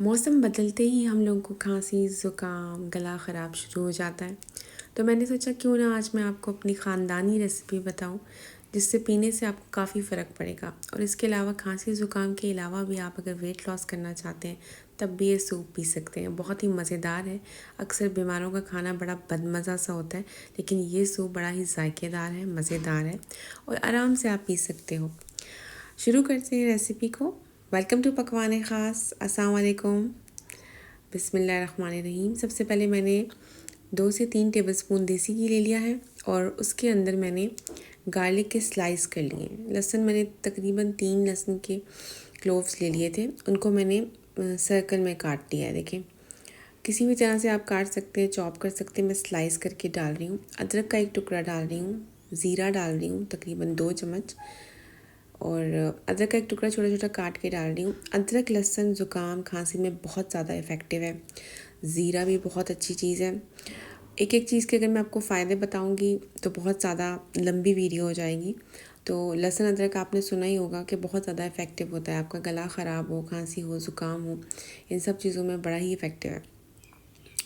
मौसम बदलते ही हम लोगों को खांसी ज़ुकाम गला ख़राब शुरू हो जाता है। तो मैंने सोचा क्यों ना आज मैं आपको अपनी ख़ानदानी रेसिपी बताऊं, जिससे पीने से आपको काफ़ी फ़र्क पड़ेगा। और इसके अलावा खांसी ज़ुकाम के अलावा भी आप अगर वेट लॉस करना चाहते हैं तब भी ये सूप पी सकते हैं। बहुत ही मज़ेदार है। अक्सर बीमारों का खाना बड़ा बदमज़ा सा होता है, लेकिन ये सूप बड़ा ही जायकेदार है, मज़ेदार है और आराम से आप पी सकते हो। शुरू करते हैं रेसिपी को। वेलकम टू पकवान ख़ास। अस्सलाम वालेकुम। बिस्मिल्लाहिर्रहमानिर्रहीम। सबसे पहले मैंने 2 से 3 टेबलस्पून देसी घी ले लिया है और उसके अंदर मैंने गार्लिक के स्लाइस कर लिए। लहसुन मैंने तकरीबन 3 लहसुन के क्लोव्स ले लिए थे, उनको मैंने सर्कल में काट लिया है। देखें, किसी भी तरह से आप काट सकते हैं, चॉप कर सकते हैं। मैं स्लाइस करके डाल रही हूँ। अदरक का एक टुकड़ा डाल रही हूँ, ज़ीरा डाल रही हूँ तकरीबन 2 चम्मच, और अदरक का एक टुकड़ा छोटा छोटा काट के डाल रही हूँ। अदरक लहसुन ज़ुकाम खांसी में बहुत ज़्यादा इफ़ेक्टिव है। ज़ीरा भी बहुत अच्छी चीज़ है। एक एक चीज़ के अगर मैं आपको फ़ायदे बताऊँगी तो बहुत ज़्यादा लंबी वीडियो हो जाएगी। तो लहसुन अदरक आपने सुना ही होगा कि बहुत ज़्यादा इफ़ेक्टिव होता है। आपका गला ख़राब हो, खांसी हो, ज़ुकाम हो, इन सब चीज़ों में बड़ा ही इफ़ेक्टिव है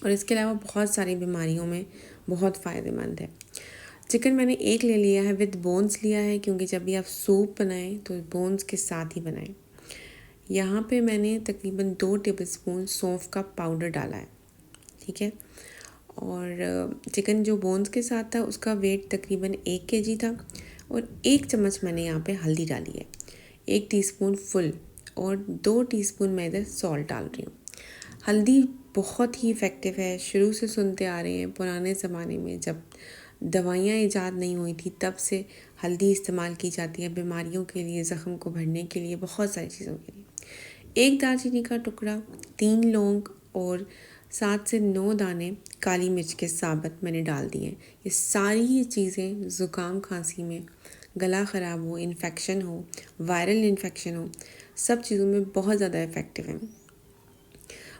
और इसके अलावा बहुत सारी बीमारियों में बहुत फ़ायदेमंद है। चिकन मैंने एक ले लिया है, विद बोन्स लिया है, क्योंकि जब भी आप सूप बनाएं तो बोन्स के साथ ही बनाएं। यहाँ पे मैंने तकरीबन 2 टेबलस्पून सौंफ का पाउडर डाला है, ठीक है। और चिकन जो बोन्स के साथ था उसका वेट तकरीबन 1 केजी था और 1 चम्मच मैंने यहाँ पे हल्दी डाली है, 1 टीस्पून फुल, और 2 टीस्पून मैं इधर सॉल्ट डाल रही हूँ। हल्दी बहुत ही इफ़ेक्टिव है। शुरू से सुनते आ रहे हैं, पुराने ज़माने में जब दवाइयाँ ईजाद नहीं हुई थी तब से हल्दी इस्तेमाल की जाती है बीमारियों के लिए, ज़ख्म को भरने के लिए, बहुत सारी चीज़ों के लिए। 1 दालचीनी का टुकड़ा, 3 लौंग और 7 से 9 दाने काली मिर्च के साबुत मैंने डाल दिए। ये सारी ही चीज़ें ज़ुकाम खांसी में, गला ख़राब हो, इन्फेक्शन हो, वायरल इन्फेक्शन हो, सब चीज़ों में बहुत ज़्यादा इफ़ेक्टिव हैं।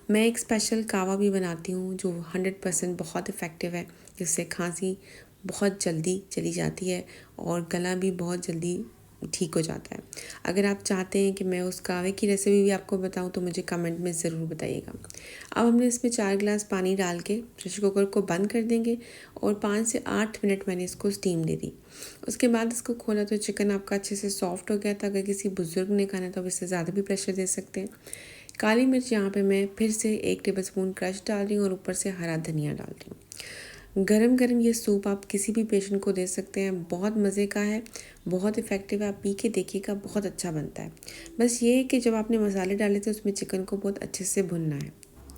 मैं एक स्पेशल कावा भी बनाती हूँ जो 100% बहुत इफ़ेक्टिव है, जिससे खांसी बहुत जल्दी चली जाती है और गला भी बहुत जल्दी ठीक हो जाता है। अगर आप चाहते हैं कि मैं उस कावे की रेसिपी भी आपको बताऊं तो मुझे कमेंट में ज़रूर बताइएगा। अब हमने इसमें 4 गिलास पानी डाल के प्रेशर कुकर को बंद कर देंगे और 5 से 8 मिनट मैंने इसको स्टीम दे दी। उसके बाद इसको खोला तो चिकन आपका अच्छे से सॉफ्ट हो गया था। अगर किसी बुज़ुर्ग ने खाना तो अब इससे ज़्यादा भी प्रेशर दे सकते हैं। काली मिर्च यहाँ पे मैं फिर से 1 टेबलस्पून क्रश डाल रही हूँ और ऊपर से हरा धनिया डाल रही हूँ। गरम गरम ये सूप आप किसी भी पेशेंट को दे सकते हैं। बहुत मज़े का है, बहुत इफ़ेक्टिव है। आप पी के देखिएगा, बहुत अच्छा बनता है। बस ये है कि जब आपने मसाले डाले थे उसमें चिकन को बहुत अच्छे से भुनना है।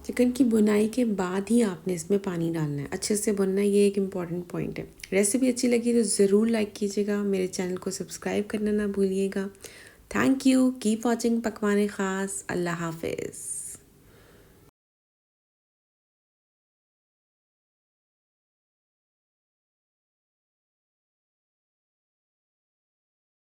चिकन की भुनाई के बाद ही आपने इसमें पानी डालना है, अच्छे से भुनना है। ये एक इम्पॉर्टेंट पॉइंट है। रेसिपी अच्छी लगी तो ज़रूर लाइक कीजिएगा, मेरे चैनल को सब्सक्राइब करना ना भूलिएगा। Thank you. कीप वॉचिंग पकवान ख़ास। अल्लाह हाफिज़।